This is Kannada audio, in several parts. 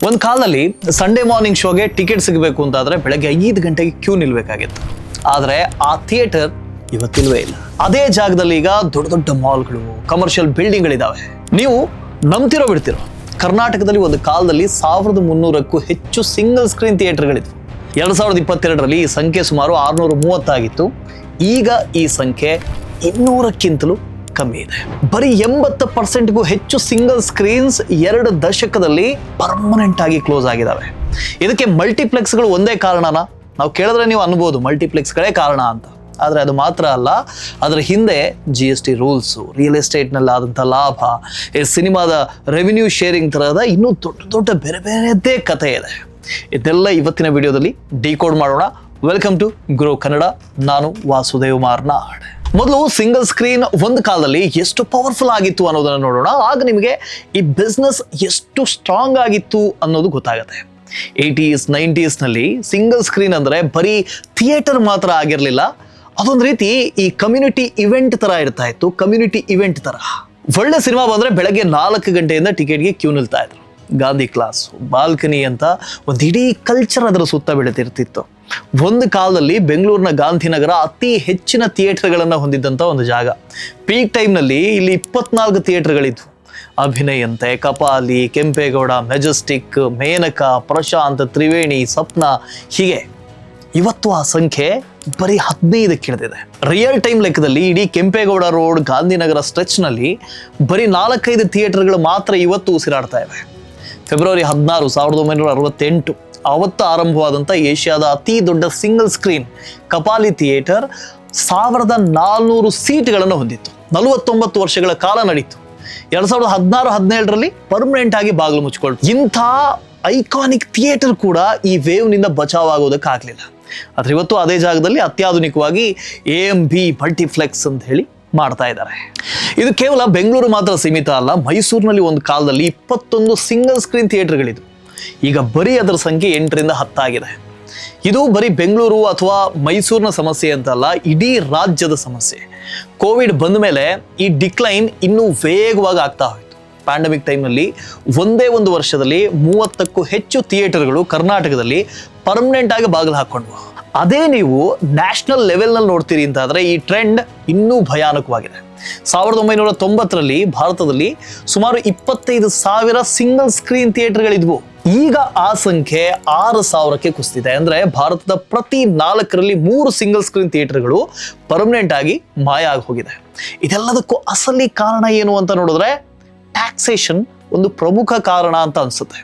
ಒಂದು ಕಾಲದಲ್ಲಿ ಸಂಡೇ ಮಾರ್ನಿಂಗ್ ಶೋಗೆ ಟಿಕೆಟ್ ಸಿಗಬೇಕು ಅಂತಾದ್ರೆ ಬೆಳಗ್ಗೆ 5 ಗಂಟೆಗೆ ಕ್ಯೂ ನಿಲ್ಬೇಕಾಗಿತ್ತು. ಆದರೆ ಆ ಥಿಯೇಟರ್ ಇವತ್ತಿಲ್ವೇ ಇಲ್ಲ. ಅದೇ ಜಾಗದಲ್ಲಿ ಈಗ ದೊಡ್ಡ ದೊಡ್ಡ ಮಾಲ್ಗಳು, ಕಮರ್ಷಿಯಲ್ ಬಿಲ್ಡಿಂಗ್ಗಳಿದಾವೆ. ನೀವು ನಂಬ್ತಿರೋ ಬಿಡ್ತಿರೋ, ಕರ್ನಾಟಕದಲ್ಲಿ ಒಂದು ಕಾಲದಲ್ಲಿ 1300ಕ್ಕೂ ಹೆಚ್ಚು ಸಿಂಗಲ್ ಸ್ಕ್ರೀನ್ ಥಿಯೇಟರ್ಗಳಿದ್ವು. 2022ರಲ್ಲಿ ಈ ಸಂಖ್ಯೆ ಸುಮಾರು 630 ಆಗಿತ್ತು. ಈಗ ಈ ಸಂಖ್ಯೆ 200ಕ್ಕಿಂತಲೂ ಕಮ್ಮಿ ಇದೆ. ಬರೀ 80%ಗೂ ಹೆಚ್ಚು ಸಿಂಗಲ್ ಸ್ಕ್ರೀನ್ಸ್ 2 ದಶಕದಲ್ಲಿ ಪರ್ಮನೆಂಟ್ ಆಗಿ ಕ್ಲೋಸ್ ಆಗಿದಾವೆ. ಇದಕ್ಕೆ ಮಲ್ಟಿಪ್ಲೆಕ್ಸ್ಗಳು ಒಂದೇ ಕಾರಣನ? ನಾವು ಕೇಳಿದ್ರೆ ನೀವು ಅನ್ಬೋದು ಮಲ್ಟಿಪ್ಲೆಕ್ಸ್ಗಳೇ ಕಾರಣ ಅಂತ. ಆದರೆ ಅದು ಮಾತ್ರ ಅಲ್ಲ, ಅದರ ಹಿಂದೆ GST ರೂಲ್ಸು, ರಿಯಲ್ ಎಸ್ಟೇಟ್ನಲ್ಲಿ ಆದಂಥ ಲಾಭ, ಈ ಸಿನಿಮಾದ ರೆವಿನ್ಯೂ ಶೇರಿಂಗ್ ಥರದ ಇನ್ನೂ ದೊಡ್ಡ ದೊಡ್ಡ ಬೇರೆ ಬೇರೆದೇ ಕಥೆ ಇದೆ. ಇದೆಲ್ಲ ಇವತ್ತಿನ ವಿಡಿಯೋದಲ್ಲಿ ಡಿಕೋಡ್ ಮಾಡೋಣ. Welcome to Grow Kannada. ನಾನು ವಾಸುದೇವ್ ಮಾರ್ನಾಡ್. ಮೊದಲು ಸಿಂಗಲ್ ಸ್ಕ್ರೀನ್ ಒಂದು ಕಾಲದಲ್ಲಿ ಎಷ್ಟು ಪವರ್ಫುಲ್ ಆಗಿತ್ತು ಅನ್ನೋದನ್ನು ನೋಡೋಣ. ಆಗ ನಿಮಗೆ ಈ ಬಿಸ್ನೆಸ್ ಎಷ್ಟು ಸ್ಟ್ರಾಂಗ್ ಆಗಿತ್ತು ಅನ್ನೋದು ಗೊತ್ತಾಗುತ್ತೆ. 80s 90sನಲ್ಲಿ ಸಿಂಗಲ್ ಸ್ಕ್ರೀನ್ ಅಂದರೆ ಬರೀ ಥಿಯೇಟರ್ ಮಾತ್ರ ಆಗಿರಲಿಲ್ಲ, ಅದೊಂದು ರೀತಿ ಈ ಕಮ್ಯುನಿಟಿ ಇವೆಂಟ್ ಥರ ಇರ್ತಾ ಇತ್ತು. ಕಮ್ಯುನಿಟಿ ಇವೆಂಟ್ ಥರ ಒಳ್ಳೆ ಸಿನಿಮಾ ಬಂದರೆ ಬೆಳಗ್ಗೆ 4 ಗಂಟೆಯಿಂದ ಟಿಕೆಟ್ಗೆ ಕ್ಯೂ ನಿಲ್ತಾ ಇದ್ರು. ಗಾಂಧಿ ಕ್ಲಾಸ್, ಬಾಲ್ಕನಿ ಅಂತ ಒಂದು ಇಡೀ ಕಲ್ಚರ್ ಅದರ ಸುತ್ತ ಬೆಳೆತಿರ್ತಿತ್ತು. ಒಂದು ಕಾಲದಲ್ಲಿ ಬೆಂಗಳೂರಿನ ಗಾಂಧಿನಗರ ಅತಿ ಹೆಚ್ಚಿನ ಥಿಯೇಟರ್ಗಳನ್ನು ಹೊಂದಿದ್ದಂಥ ಒಂದು ಜಾಗ. ಪೀಕ್ ಟೈಮ್ನಲ್ಲಿ ಇಲ್ಲಿ 24 ಥಿಯೇಟರ್ಗಳಿದ್ವು. ಅಭಿನಯ್ ಅಂತೆ, ಕಪಾಲಿ, ಕೆಂಪೇಗೌಡ, ಮೆಜೆಸ್ಟಿಕ್, ಮೇನಕ, ಪ್ರಶಾಂತ್, ತ್ರಿವೇಣಿ, ಸಪ್ನ, ಹೀಗೆ. ಇವತ್ತು ಆ ಸಂಖ್ಯೆ ಬರೀ 15ಕ್ಕೆ ಇಳಿದಿದೆ. ರಿಯಲ್ ಟೈಮ್ ಲೆಕ್ಕದಲ್ಲಿ ಇಡೀ ಕೆಂಪೇಗೌಡ ರೋಡ್, ಗಾಂಧಿನಗರ ಸ್ಟ್ರೆಚ್ನಲ್ಲಿ ಬರೀ 4-5 ಥಿಯೇಟರ್ಗಳು ಮಾತ್ರ ಇವತ್ತು ಉಸಿರಾಡ್ತಾ ಇವೆ. ಫೆಬ್ರವರಿ 16, 1968 ಅವತ್ತು ಆರಂಭವಾದಂಥ ಏಷ್ಯಾದ ಅತಿ ದೊಡ್ಡ ಸಿಂಗಲ್ ಸ್ಕ್ರೀನ್ ಕಪಾಲಿ ಥಿಯೇಟರ್ 1400 ಸೀಟ್ಗಳನ್ನು ಹೊಂದಿತ್ತು. 49 ವರ್ಷಗಳ ಕಾಲ ನಡೀತು. 2016-17ರಲ್ಲಿ ಪರ್ಮನೆಂಟ್ ಆಗಿ ಬಾಗಿಲು ಮುಚ್ಚಿಕೊಂಡು ಇಂಥ ಐಕಾನಿಕ್ ಥಿಯೇಟರ್ ಕೂಡ ಈ ವೇವ್ನಿಂದ ಬಚಾವಾಗೋದಕ್ಕಾಗಲಿಲ್ಲ. ಆದರೆ ಇವತ್ತು ಅದೇ ಜಾಗದಲ್ಲಿ ಅತ್ಯಾಧುನಿಕವಾಗಿ AMB ಮಲ್ಟಿಪ್ಲೆಕ್ಸ್ ಅಂತ ಹೇಳಿ ಮಾಡ್ತಾ ಇದ್ದಾರೆ. ಇದು ಕೇವಲ ಬೆಂಗಳೂರು ಮಾತ್ರ ಸೀಮಿತ ಅಲ್ಲ. ಮೈಸೂರಿನಲ್ಲಿ ಒಂದು ಕಾಲದಲ್ಲಿ 21 ಸಿಂಗಲ್ ಸ್ಕ್ರೀನ್ ಥಿಯೇಟರ್ಗಳಿದ್ವು. ಈಗ ಬರೀ ಅದರ ಸಂಖ್ಯೆ 8ರಿಂದ 10 ಆಗಿದೆ. ಇದು ಬರೀ ಬೆಂಗಳೂರು ಅಥವಾ ಮೈಸೂರಿನ ಸಮಸ್ಯೆ ಅಂತಲ್ಲ, ಇಡೀ ರಾಜ್ಯದ ಸಮಸ್ಯೆ. ಕೋವಿಡ್ ಬಂದ ಮೇಲೆ ಈ ಡಿಕ್ಲೈನ್ ಇನ್ನೂ ವೇಗವಾಗಿ ಆಗ್ತಾ ಹೋಯಿತು. ಪ್ಯಾಂಡಮಿಕ್ ಟೈಮ್ನಲ್ಲಿ ಒಂದೇ ಒಂದು ವರ್ಷದಲ್ಲಿ 30ಕ್ಕೂ ಹೆಚ್ಚು ಥಿಯೇಟರ್ಗಳು ಕರ್ನಾಟಕದಲ್ಲಿ ಪರ್ಮನೆಂಟ್ ಆಗಿ ಬಾಗಿಲು ಹಾಕ್ಕೊಂಡ್ವು. ಅದೇ ನೀವು ನ್ಯಾಷನಲ್ ಲೆವೆಲ್ನಲ್ಲಿ ನೋಡ್ತೀರಿ ಅಂತಾದರೆ ಈ ಟ್ರೆಂಡ್ ಇನ್ನೂ ಭಯಾನಕವಾಗಿದೆ. 1990ರಲ್ಲಿ ಭಾರತದಲ್ಲಿ ಸುಮಾರು 25,000 ಸಿಂಗಲ್ ಸ್ಕ್ರೀನ್ ಥಿಯೇಟರ್ಗಳಿದ್ವು. ಈಗ ಆ ಸಂಖ್ಯೆ 6,000ಕ್ಕೆ ಕುಸಿದಿದೆ. ಅಂದರೆ ಭಾರತದ ಪ್ರತಿ 4ರಲ್ಲಿ 3 ಸಿಂಗಲ್ ಸ್ಕ್ರೀನ್ ಥಿಯೇಟರ್ಗಳು ಪರ್ಮನೆಂಟ್ ಆಗಿ ಮಾಯ ಆಗಿ ಹೋಗಿದೆ. ಇದೆಲ್ಲದಕ್ಕೂ ಅಸಲಿ ಕಾರಣ ಏನು ಅಂತ ನೋಡಿದ್ರೆ ಟ್ಯಾಕ್ಸೇಷನ್ ಒಂದು ಪ್ರಮುಖ ಕಾರಣ ಅಂತ ಅನಿಸುತ್ತೆ.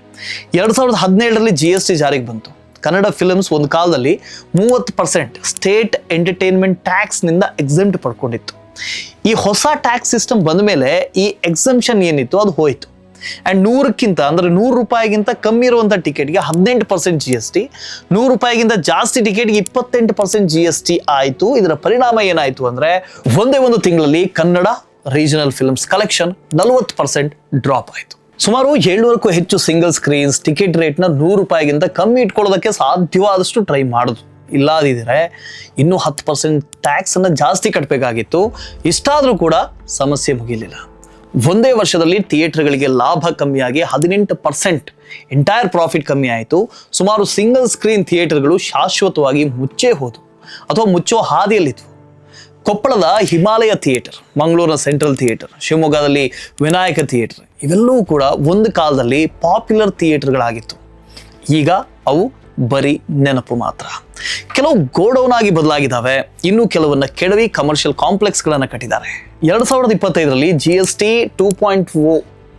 2017ರಲ್ಲಿ GST ಜಾರಿಗೆ ಬಂತು. ಕನ್ನಡ ಫಿಲ್ಮ್ಸ್ ಒಂದು ಕಾಲದಲ್ಲಿ 30% ಸ್ಟೇಟ್ ಎಂಟರ್ಟೈನ್ಮೆಂಟ್ ಟ್ಯಾಕ್ಸ್ನಿಂದ ಎಕ್ಸೆಂಪ್ಟ್ ಪಡ್ಕೊಂಡಿತ್ತು. ಈ ಹೊಸ ಟ್ಯಾಕ್ಸ್ ಸಿಸ್ಟಮ್ ಬಂದ ಮೇಲೆ ಈ ಎಕ್ಸೆಂಪ್ಷನ್ ಏನಿತ್ತು ಅದು ಹೋಯಿತು. ಆ್ಯಂಡ್ 100ಕ್ಕಿಂತ ಅಂದರೆ ₹100ಗಿಂತ ಕಮ್ಮಿ ಇರುವಂಥ ಟಿಕೆಟ್ಗೆ 18% GST, ₹100ಗಿಂತ ಜಾಸ್ತಿ ಟಿಕೆಟ್ಗೆ 28% GST ಆಯಿತು. ಇದರ ಪರಿಣಾಮ ಏನಾಯಿತು ಅಂದರೆ ಒಂದೇ ಒಂದು ತಿಂಗಳಲ್ಲಿ Kannada regional films collection 40% drop ಆಯಿತು. ಸುಮಾರು 700ಕ್ಕೂ ಹೆಚ್ಚು ಸಿಂಗಲ್ ಸ್ಕ್ರೀನ್ಸ್ ಟಿಕೆಟ್ ರೇಟ್ನ ₹100ಗಿಂತ ಕಮ್ಮಿ ಇಟ್ಕೊಳ್ಳೋದಕ್ಕೆ ಸಾಧ್ಯವಾದಷ್ಟು ಟ್ರೈ ಮಾಡಿದ್ರು. ಇಲ್ಲದಿದ್ದರೆ ಇನ್ನೂ 10% ಟ್ಯಾಕ್ಸನ್ನು ಜಾಸ್ತಿ ಕಟ್ಟಬೇಕಾಗಿತ್ತು. ಇಷ್ಟಾದರೂ ಕೂಡ ಸಮಸ್ಯೆ ಮುಗಿಲಿಲ್ಲ. ಒಂದೇ ವರ್ಷದಲ್ಲಿ ಥಿಯೇಟರ್ಗಳಿಗೆ ಲಾಭ ಕಮ್ಮಿಯಾಗಿ 18% ಎಂಟೈರ್ ಪ್ರಾಫಿಟ್ ಕಮ್ಮಿ ಆಯಿತು. ಸುಮಾರು ಸಿಂಗಲ್ ಸ್ಕ್ರೀನ್ ಥಿಯೇಟರ್ಗಳು ಶಾಶ್ವತವಾಗಿ ಮುಚ್ಚೇ ಹೋದವು ಅಥವಾ ಮುಚ್ಚೋ ಹಾದಿಯಲ್ಲಿದ್ವು. ಕೊಪ್ಪಳದ ಹಿಮಾಲಯ ಥಿಯೇಟರ್, ಮಂಗಳೂರಿನ ಸೆಂಟ್ರಲ್ ಥಿಯೇಟರ್, ಶಿವಮೊಗ್ಗದಲ್ಲಿ ವಿನಾಯಕ ಥಿಯೇಟರ್ ಇವೆಲ್ಲವೂ ಕೂಡ ಒಂದು ಕಾಲದಲ್ಲಿ ಪಾಪ್ಯುಲರ್ ಥಿಯೇಟರ್ಗಳಾಗಿತ್ತು. ಈಗ ಅವು ಬರೀ ನೆನಪು ಮಾತ್ರ. ಕೆಲವು ಗೋಡೌನ್ ಆಗಿ ಬದಲಾಗಿದ್ದಾವೆ, ಇನ್ನು ಕೆಲವನ್ನ ಕೆಡವಿ ಕಮರ್ಷಿಯಲ್ ಕಾಂಪ್ಲೆಕ್ಸ್ಗಳನ್ನು ಕಟ್ಟಿದ್ದಾರೆ. 2025ರಲ್ಲಿ GST 2.0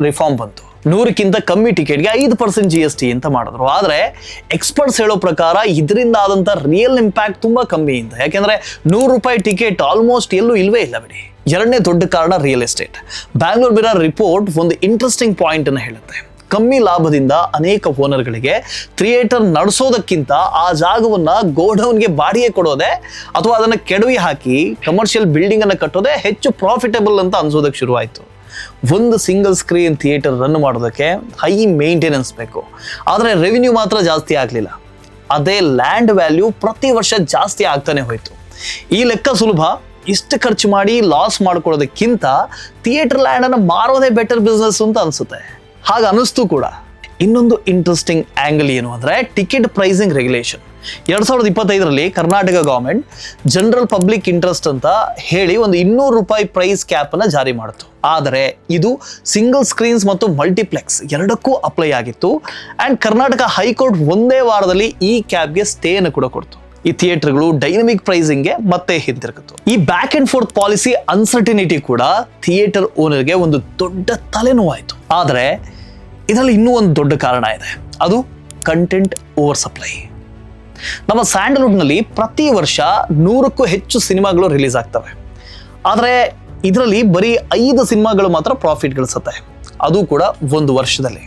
ರಿಫಾರ್ಮ್ ಬಂತು. 100ಕ್ಕಿಂತ ಕಮ್ಮಿ ಟಿಕೆಟ್ಗೆ 5% GST ಅಂತ ಮಾಡಿದ್ರು. ಆದರೆ ಎಕ್ಸ್ಪರ್ಟ್ಸ್ ಹೇಳೋ ಪ್ರಕಾರ ಇದರಿಂದ ಆದಂಥ ರಿಯಲ್ ಇಂಪ್ಯಾಕ್ಟ್ ತುಂಬ ಕಮ್ಮಿ ಅಂತ. ಯಾಕೆಂದರೆ ₹100 ಟಿಕೆಟ್ ಆಲ್ಮೋಸ್ಟ್ ಎಲ್ಲೂ ಇಲ್ವೇ ಇಲ್ಲ ಬಿಡಿ. ಎರಡನೇ ದೊಡ್ಡ ಕಾರಣ real estate. Bangalore mirror report ಒಂದು ಇಂಟ್ರೆಸ್ಟಿಂಗ್ ಪಾಯಿಂಟ್ ಅನ್ನು ಹೇಳುತ್ತೆ. ಕಮ್ಮಿ ಲಾಭದಿಂದ ಅನೇಕ ಓನರ್ಗಳಿಗೆ ಥಿಯೇಟರ್ ನಡೆಸೋದಕ್ಕಿಂತ ಆ ಜಾಗವನ್ನು ಗೋಡೌನ್ಗೆ ಬಾಡಿಗೆ ಕೊಡೋದೆ ಅಥವಾ ಅದನ್ನು ಕೆಡವಿ ಹಾಕಿ ಕಮರ್ಷಿಯಲ್ ಬಿಲ್ಡಿಂಗ್ ಅನ್ನು ಕಟ್ಟೋದೇ ಹೆಚ್ಚು ಪ್ರಾಫಿಟಬಲ್ ಅಂತ ಅನ್ಸೋದಕ್ಕೆ ಶುರುವಾಯಿತು. ಒಂದು ಸಿಂಗಲ್ ಸ್ಕ್ರೀನ್ ಥಿಯೇಟರ್ ರನ್ ಮಾಡೋದಕ್ಕೆ ಹೈ ಮೇಂಟೆನೆನ್ಸ್ ಬೇಕು, ಆದರೆ ರೆವಿನ್ಯೂ ಮಾತ್ರ ಜಾಸ್ತಿ ಆಗಲಿಲ್ಲ. ಅದೇ ಲ್ಯಾಂಡ್ ವ್ಯಾಲ್ಯೂ ಪ್ರತಿ ವರ್ಷ ಜಾಸ್ತಿ ಆಗ್ತಾನೆ ಹೋಯಿತು. ಈ ಲೆಕ್ಕ ಸುಲಭ. ಇಷ್ಟು ಖರ್ಚು ಮಾಡಿ ಲಾಸ್ ಮಾಡ್ಕೊಳ್ಳೋದಕ್ಕಿಂತ ಥಿಯೇಟರ್ ಲ್ಯಾಂಡನ್ನು ಮಾರೋದೇ ಬೆಟರ್ ಬಿಸ್ನೆಸ್ ಅಂತ ಅನಿಸುತ್ತೆ. ಹಾಗೆ ಅನ್ನಿಸ್ತು ಕೂಡ. ಇನ್ನೊಂದು ಇಂಟ್ರೆಸ್ಟಿಂಗ್ ಆಂಗಲ್ ಏನು ಅಂದರೆ ಟಿಕೆಟ್ ಪ್ರೈಸಿಂಗ್ ರೆಗ್ಯುಲೇಷನ್. 2025ರಲ್ಲಿ Karnataka government general public interest ಅಂತ ಹೇಳಿ ಒಂದು ₹200 ಪ್ರೈಸ್ ಕ್ಯಾಪ್ ಅನ್ನ ಜಾರಿ ಮಾಡಿತು. ಆದರೆ ಇದು ಸಿಂಗಲ್ ಸ್ಕ್ರೀನ್ಸ್ ಮತ್ತು ಮಲ್ಟಿಪ್ಲೆಕ್ಸ್ ಎರಡಕ್ಕೂ ಅಪ್ಲೈ ಆಗಿತ್ತು. ಅಂಡ್ ಕರ್ನಾಟಕ ಹೈಕೋರ್ಟ್ ಒಂದೇ ವಾರದಲ್ಲಿ ಈ ಕ್ಯಾಪ್ಗೆ ಸ್ಟೇ ಅನ್ನು ಕೂಡ ಕೊಡ್ತು. ಈ ಥಿಯೇಟರ್ಗಳು ಡೈನಮಿಕ್ ಪ್ರೈಸಿಂಗ್ಗೆ ಮತ್ತೆ ಹಿಂತಿರುಗಿತು. ಈ back and fourth policy uncertainty ಕೂಡ ಥಿಯೇಟರ್ ಓನರ್ಗೆ ಒಂದು ದೊಡ್ಡ ತಲೆನೋವಾಯಿತು. ಆದರೆ ಇದರಲ್ಲಿ ಇನ್ನೂ ಒಂದು ದೊಡ್ಡ ಕಾರಣ ಇದೆ, ಅದು ಕಂಟೆಂಟ್ ಓವರ್ ಸಪ್ಲೈ. ನಮ್ಮ ಸ್ಯಾಂಡಲ್ವುಡ್ನಲ್ಲಿ ಪ್ರತಿ ವರ್ಷ 100ಕ್ಕೂ ಹೆಚ್ಚು ಸಿನಿಮಾಗಳು ರಿಲೀಸ್ ಆಗ್ತವೆ. ಆದರೆ ಇದರಲ್ಲಿ ಬರೀ 5 ಸಿನಿಮಾಗಳು ಮಾತ್ರ ಪ್ರಾಫಿಟ್ ಗಳಿಸುತ್ತೆ, ಅದು ಕೂಡ ಒಂದು ವರ್ಷದಲ್ಲಿ.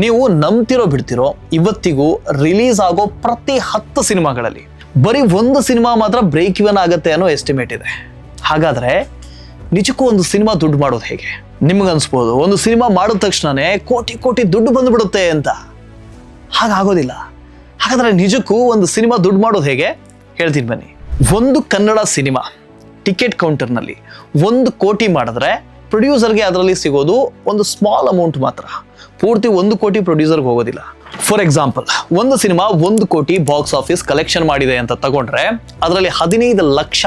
ನೀವು ನಂಬ್ತಿರೋ ಬಿಡ್ತಿರೋ, ಇವತ್ತಿಗೂ ರಿಲೀಸ್ ಆಗೋ ಪ್ರತಿ 10 ಸಿನಿಮಾಗಳಲ್ಲಿ ಬರೀ 1 ಸಿನಿಮಾ ಮಾತ್ರ ಬ್ರೇಕ್ ಇವನ್ ಆಗುತ್ತೆ ಅನ್ನೋ ಎಸ್ಟಿಮೇಟ್ ಇದೆ. ಹಾಗಾದ್ರೆ ನಿಜಕ್ಕೂ ಒಂದು ಸಿನಿಮಾ ದುಡ್ಡು ಮಾಡೋದು ಹೇಗೆ? ನಿಮ್ಗನ್ಸ್ಬೋದು ಒಂದು ಸಿನಿಮಾ ಮಾಡಿದ ತಕ್ಷಣನೇ ಕೋಟಿ ದುಡ್ಡು ಬಂದ್ಬಿಡುತ್ತೆ ಅಂತ. ಹಾಗಾಗೋದಿಲ್ಲ. ಹಾಗಾದ್ರೆ ನಿಜಕ್ಕೂ ಒಂದು ಸಿನಿಮಾ ದುಡ್ಡು ಮಾಡೋದು ಹೇಗೆ ಹೇಳ್ತೀನಿ ಬನ್ನಿ. ಒಂದು ಕನ್ನಡ ಸಿನಿಮಾ ಟಿಕೆಟ್ ಕೌಂಟರ್ನಲ್ಲಿ 1 ಕೋಟಿ ಮಾಡಿದ್ರೆ ಪ್ರೊಡ್ಯೂಸರ್ಗೆ ಅದರಲ್ಲಿ ಸಿಗೋದು ಒಂದು ಸ್ಮಾಲ್ ಅಮೌಂಟ್ ಮಾತ್ರ. ಪೂರ್ತಿ 1 ಕೋಟಿ ಪ್ರೊಡ್ಯೂಸರ್ಗೆ ಹೋಗೋದಿಲ್ಲ. ಫಾರ್ ಎಕ್ಸಾಂಪಲ್, ಒಂದು ಸಿನಿಮಾ 1 ಕೋಟಿ ಬಾಕ್ಸ್ ಆಫೀಸ್ ಕಲೆಕ್ಷನ್ ಮಾಡಿದೆ ಅಂತ ತಗೊಂಡ್ರೆ ಅದರಲ್ಲಿ 15 ಲಕ್ಷ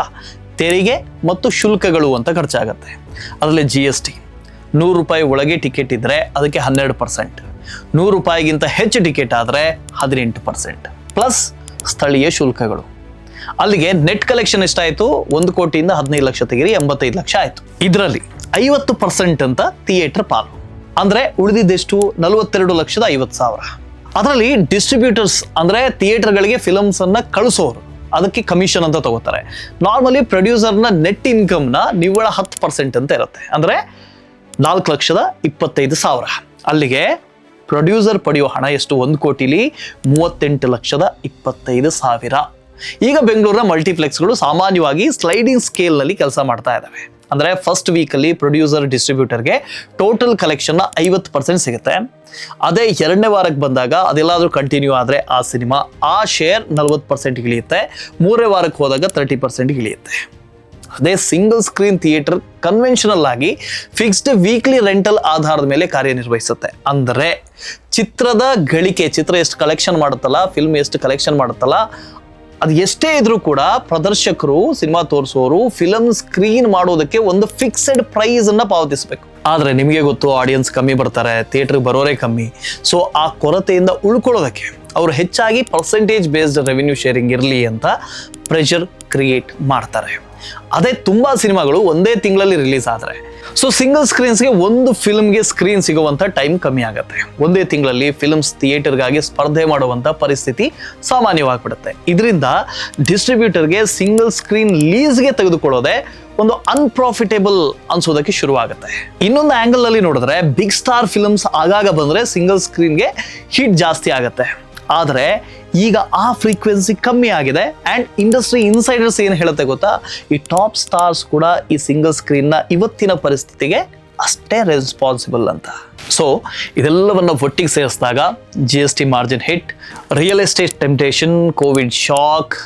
ತೆರಿಗೆ ಮತ್ತು ಶುಲ್ಕಗಳು ಅಂತ ಖರ್ಚಾಗತ್ತೆ. ಅದರಲ್ಲಿ GST. ₹100 ಒಳಗೆ ಟಿಕೆಟ್ ಇದ್ರೆ ಅದಕ್ಕೆ 12%, ₹100ಗಿಂತ ಹೆಚ್ಚು ಟಿಕೆಟ್ ಆದರೆ 18%, ಪ್ಲಸ್ ಸ್ಥಳೀಯ ಶುಲ್ಕಗಳು. ಅಲ್ಲಿಗೆ ನೆಟ್ ಕಲೆಕ್ಷನ್ ಎಷ್ಟಾಯಿತು? 1 ಕೋಟಿಯಿಂದ 15 ಲಕ್ಷ ತೆಗೆರಿ 85 ಲಕ್ಷ ಆಯಿತು. ಇದರಲ್ಲಿ 50% ಅಂತ ಥಿಯೇಟರ್ ಪಾಲು, ಅಂದ್ರೆ ಉಳಿದಿದ್ದೆಷ್ಟು? 42,50,000. ಅದರಲ್ಲಿ ಡಿಸ್ಟ್ರಿಬ್ಯೂಟರ್ಸ್ ಅಂದ್ರೆ ಥಿಯೇಟರ್ಗಳಿಗೆ ಫಿಲಮ್ಸ್ ಅನ್ನ ಕಳಿಸೋರು, ಅದಕ್ಕೆ ಕಮಿಷನ್ ಅಂತ ತಗೋತಾರೆ. ನಾರ್ಮಲಿ ಪ್ರೊಡ್ಯೂಸರ್ನ ನೆಟ್ ಇನ್ಕಮ್ನ ನಿವ್ವಳ 10% ಅಂತ ಇರುತ್ತೆ, ಅಂದ್ರೆ 4,25,000. ಅಲ್ಲಿಗೆ ಪ್ರೊಡ್ಯೂಸರ್ ಪಡೆಯೋ ಹಣ ಎಷ್ಟು? 1 ಕೋಟಿಲಿ 38,25,000. ಈಗ ಬೆಂಗಳೂರಿನ ಮಲ್ಟಿಪ್ಲೆಕ್ಸ್ಗಳು ಸಾಮಾನ್ಯವಾಗಿ ಸ್ಲೈಡಿಂಗ್ ಸ್ಕೇಲ್ನಲ್ಲಿ ಕೆಲಸ ಮಾಡ್ತಾ ಇದ್ದಾವೆ. ಅಂದರೆ ಫಸ್ಟ್ ವೀಕಲ್ಲಿ ಪ್ರೊಡ್ಯೂಸರ್ ಡಿಸ್ಟ್ರಿಬ್ಯೂಟರ್ಗೆ ಟೋಟಲ್ ಕಲೆಕ್ಷನ್ನ 50% ಸಿಗುತ್ತೆ. ಅದೇ 2ನೇ ವಾರಕ್ಕೆ ಬಂದಾಗ ಅದೆಲ್ಲಾದರೂ ಕಂಟಿನ್ಯೂ ಆದರೆ ಆ ಸಿನಿಮಾ ಆ ಶೇರ್ 40% ಇಳಿಯುತ್ತೆ. 3ನೇ ವಾರಕ್ಕೆ ಹೋದಾಗ 30% ಇಳಿಯುತ್ತೆ. ಅದೇ ಸಿಂಗಲ್ ಸ್ಕ್ರೀನ್ ಥಿಯೇಟರ್ ಕನ್ವೆನ್ಷನಲ್ ಆಗಿ ಫಿಕ್ಸ್ಡ್ ವೀಕ್ಲಿ ರೆಂಟಲ್ ಆಧಾರದ ಮೇಲೆ ಕಾರ್ಯನಿರ್ವಹಿಸುತ್ತೆ. ಅಂದರೆ ಚಿತ್ರದ ಗಳಿಕೆ, ಚಿತ್ರ ಎಷ್ಟು ಕಲೆಕ್ಷನ್ ಮಾಡುತ್ತಲ್ಲ, ಫಿಲ್ಮ್ ಎಷ್ಟು ಕಲೆಕ್ಷನ್ ಮಾಡುತ್ತಲ್ಲ, ಅದು ಎಷ್ಟೇ ಇದ್ರೂ ಕೂಡ ಪ್ರದರ್ಶಕರು, ಸಿನಿಮಾ ತೋರಿಸೋರು ಫಿಲಮ್ ಸ್ಕ್ರೀನ್ ಮಾಡೋದಕ್ಕೆ ಒಂದು ಫಿಕ್ಸೆಡ್ ಪ್ರೈಸ್ ಅನ್ನ ಪಾವತಿಸಬೇಕು. ಆದರೆ ನಿಮಗೆ ಗೊತ್ತು, ಆಡಿಯನ್ಸ್ ಕಮ್ಮಿ ಬರ್ತಾರೆ, ಥಿಯೇಟರ್ಗೆ ಬರೋರೇ ಕಮ್ಮಿ. ಸೊ ಆ ಕೊರತೆಯಿಂದ ಉಳ್ಕೊಳ್ಳೋದಕ್ಕೆ ಅವರು ಹೆಚ್ಚಾಗಿ ಪರ್ಸೆಂಟೇಜ್ ಬೇಸ್ಡ್ ರೆವಿನ್ಯೂ ಶೇರಿಂಗ್ ಇರಲಿ ಅಂತ ಪ್ರೆಷರ್ ಕ್ರಿಯೇಟ್ ಮಾಡ್ತಾರೆ. ಅದೇ ತುಂಬಾ ಸಿನಿಮಾಗಳು ಒಂದೇ ತಿಂಗಳಲ್ಲಿ ರಿಲೀಸ್ ಆದರೆ, ಸೊ ಸಿಂಗಲ್ ಸ್ಕ್ರೀನ್ಸ್ಗೆ ಒಂದು ಫಿಲ್ಮ್ಗೆ ಸ್ಕ್ರೀನ್ ಸಿಗುವಂಥ ಟೈಮ್ ಕಮ್ಮಿ ಆಗುತ್ತೆ. ಒಂದೇ ತಿಂಗಳಲ್ಲಿ ಫಿಲ್ಮ್ಸ್ ಥಿಯೇಟರ್ಗಾಗಿ ಸ್ಪರ್ಧೆ ಮಾಡುವಂಥ ಪರಿಸ್ಥಿತಿ ಸಾಮಾನ್ಯವಾಗಿಬಿಡುತ್ತೆ. ಇದರಿಂದ ಡಿಸ್ಟ್ರಿಬ್ಯೂಟರ್ಗೆ ಸಿಂಗಲ್ ಸ್ಕ್ರೀನ್ ಲೀಸ್ಗೆ ತೆಗೆದುಕೊಳ್ಳೋದೆ ಒಂದು ಅನ್ಪ್ರಾಫಿಟೇಬಲ್ ಅನ್ಸೋದಕ್ಕೆ ಶುರುವಾಗುತ್ತೆ. ಇನ್ನೊಂದು ಆಂಗಲ್ ಅಲ್ಲಿ ನೋಡಿದ್ರೆ ಬಿಗ್ ಸ್ಟಾರ್ ಫಿಲ್ಮ್ಸ್ ಆಗಾಗ ಬಂದರೆ ಸಿಂಗಲ್ ಸ್ಕ್ರೀನ್ಗೆ ಹಿಟ್ ಜಾಸ್ತಿ ಆಗುತ್ತೆ. ಆದರೆ ಈಗ ಆ ಫ್ರೀಕ್ವೆನ್ಸಿ ಕಮ್ಮಿ ಆಗಿದೆ. ಆ್ಯಂಡ್ ಇಂಡಸ್ಟ್ರಿ ಇನ್ಸೈಡರ್ಸ್ ಏನು ಹೇಳುತ್ತೆ ಗೊತ್ತಾ, ಈ ಟಾಪ್ ಸ್ಟಾರ್ಸ್ ಕೂಡ ಈ ಸಿಂಗಲ್ ಸ್ಕ್ರೀನ್ನ ಇವತ್ತಿನ ಪರಿಸ್ಥಿತಿಗೆ ಅಷ್ಟೇ ರೆಸ್ಪಾನ್ಸಿಬಲ್ ಅಂತ. ಸೊ ಇದೆಲ್ಲವನ್ನು ಒಟ್ಟಿಗೆ ಸೇರಿಸಿದಾಗ GST margin hit, real estate temptation, Covid shock,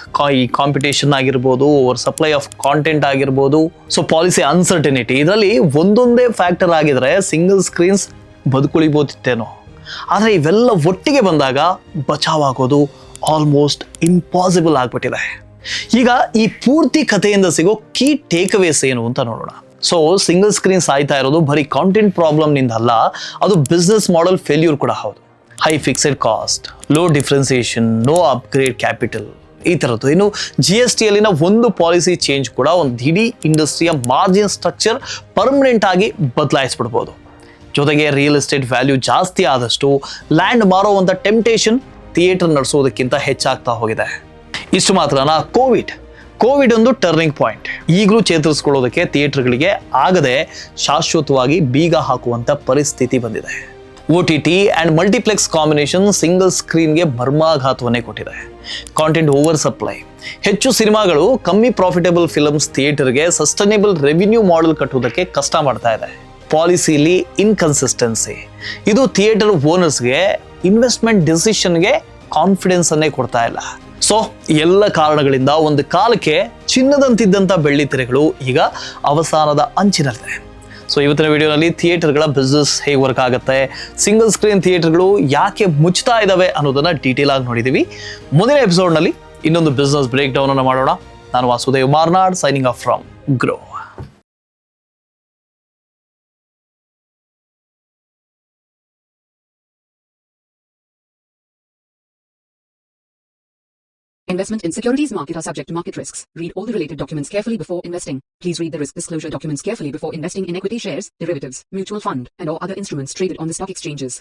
ಈ ಕಾಂಪಿಟೇಷನ್ ಆಗಿರ್ಬೋದು, ಓವರ್ ಸಪ್ಲೈ ಆಫ್ ಕಾಂಟೆಂಟ್ ಆಗಿರ್ಬೋದು, ಸೊ ಪಾಲಿಸಿ ಅನ್ಸರ್ಟಿನಿಟಿ, ಇದರಲ್ಲಿ ಒಂದೊಂದೇ ಫ್ಯಾಕ್ಟರ್ ಆಗಿದ್ರೆ ಸಿಂಗಲ್ ಸ್ಕ್ರೀನ್ಸ್ ಬದುಕುಳಿಬೋದಿತ್ತೇನೋ. ಆದರೆ ಇವೆಲ್ಲ ಒಟ್ಟಿಗೆ ಬಂದಾಗ ಬಚಾವಾಗೋದು ಆಲ್ಮೋಸ್ಟ್ ಇಂಪಾಸಿಬಲ್ ಆಗ್ಬಿಟ್ಟಿದೆ. ಈಗ ಈ ಪೂರ್ತಿ ಕಥೆಯಿಂದ ಸಿಗೋ ಕೀ ಟೇಕ್ಅವೇಸ್ ಏನು ಅಂತ ನೋಡೋಣ. ಸೊ ಸಿಂಗಲ್ ಸ್ಕ್ರೀನ್ ಸಾಯ್ತಾ ಇರೋದು ಬರೀ ಕಾಂಟೆಂಟ್ ಪ್ರಾಬ್ಲಮ್ನಿಂದ ಅಲ್ಲ, ಅದು ಬಿಸ್ನೆಸ್ ಮಾಡೆಲ್ ಫೇಲ್ಯೂರ್ ಕೂಡ ಹೌದು. High fixed cost, low differentiation, no upgrade capital, ಈ ಥರದ್ದು. ಇನ್ನು GSTಯಲ್ಲಿನ ಒಂದು ಪಾಲಿಸಿ ಚೇಂಜ್ ಕೂಡ ಒಂದು ಇಡೀ ಇಂಡಸ್ಟ್ರಿಯ ಮಾರ್ಜಿನ್ ಸ್ಟ್ರಕ್ಚರ್ ಪರ್ಮನೆಂಟ್ ಆಗಿ ಬದಲಾಯಿಸ್ಬಿಡ್ಬೋದು. ಜೊತೆಗೆ ರಿಯಲ್ ಎಸ್ಟೇಟ್ ವ್ಯಾಲ್ಯೂ ಜಾಸ್ತಿ ಆದಷ್ಟು ಲ್ಯಾಂಡ್ ಮಾರುವಂಥ ಟೆಂಪ್ಟೇಷನ್ ಥಿಯೇಟರ್ ನಡೆಸೋದಕ್ಕಿಂತ ಹೆಚ್ಚಾಗ್ತಾ ಹೋಗಿದೆ. ಇಷ್ಟು ಮಾತ್ರನಾ, ಕೋವಿಡ್ ಒಂದು ಟರ್ನಿಂಗ್ ಪಾಯಿಂಟ್. ಈಗಲೂ ಚೇತರಿಸ್ಕೊಳ್ಳೋದಕ್ಕೆ ಥಿಯೇಟರ್ಗಳಿಗೆ ಆಗದೆ ಶಾಶ್ವತವಾಗಿ ಬೀಗ ಹಾಕುವಂಥ ಪರಿಸ್ಥಿತಿ ಬಂದಿದೆ. OTT and multiplex combination single ಸ್ಕ್ರೀನ್ಗೆ ಮರ್ಮಾಘಾತವನ್ನೇ ಕೊಟ್ಟಿದೆ. ಕಾಂಟೆಂಟ್ ಓವರ್ ಸಪ್ಲೈ, ಹೆಚ್ಚು ಸಿನಿಮಾಗಳು, ಕಮ್ಮಿ ಪ್ರಾಫಿಟೇಬಲ್ ಫಿಲಮ್ಸ್ ಥಿಯೇಟರ್ಗೆ ಸಸ್ಟೈನೇಬಲ್ ರೆವಿನ್ಯೂ ಮಾಡೆಲ್ ಕಟ್ಟುವುದಕ್ಕೆ ಕಷ್ಟ ಮಾಡ್ತಾ ಇದೆ. ಪಾಲಿಸಿಲಿ ಇನ್ಕನ್ಸಿಸ್ಟೆನ್ಸಿ, ಇದು ಥಿಯೇಟರ್ ಓನರ್ಸ್ಗೆ ಇನ್ವೆಸ್ಟ್ಮೆಂಟ್ ಡಿಸಿಷನ್ಗೆ ಕಾನ್ಫಿಡೆನ್ಸ್ ಅನ್ನೇ ಕೊಡ್ತಾ ಇಲ್ಲ. ಸೊ ಎಲ್ಲ ಕಾರಣಗಳಿಂದ ಒಂದು ಕಾಲಕ್ಕೆ ಚಿನ್ನದಂತಿದ್ದಂಥ ಬೆಳ್ಳಿ ತೆರೆಗಳು ಈಗ ಅವಸಾನದ ಅಂಚಿನಲ್ಲಿದೆ. ಸೊ ಇವತ್ತಿನ ವಿಡಿಯೋನಲ್ಲಿ ಥಿಯೇಟರ್ಗಳ ಬಿಸ್ನೆಸ್ ಹೇಗೆ ವರ್ಕ್ ಆಗುತ್ತೆ, ಸಿಂಗಲ್ ಸ್ಕ್ರೀನ್ ಥಿಯೇಟರ್ಗಳು ಯಾಕೆ ಮುಚ್ತಾ ಇದಾವೆ ಅನ್ನೋದನ್ನ ಡೀಟೇಲ್ ಆಗಿ ನೋಡಿದೀವಿ. ಮುಂದಿನ ಎಪಿಸೋಡ್ನಲ್ಲಿ ಇನ್ನೊಂದು ಬಿಸ್ನೆಸ್ ಬ್ರೇಕ್ ಡೌನ್ ಅನ್ನು ಮಾಡೋಣ. ನಾನು Vasudev Marnad, signing off from grow. Investment in securities market are subject to market risks. Read all the related documents carefully before investing. Please read the risk disclosure documents carefully before investing in equity shares, derivatives, mutual fund, and or other instruments traded on the stock exchanges.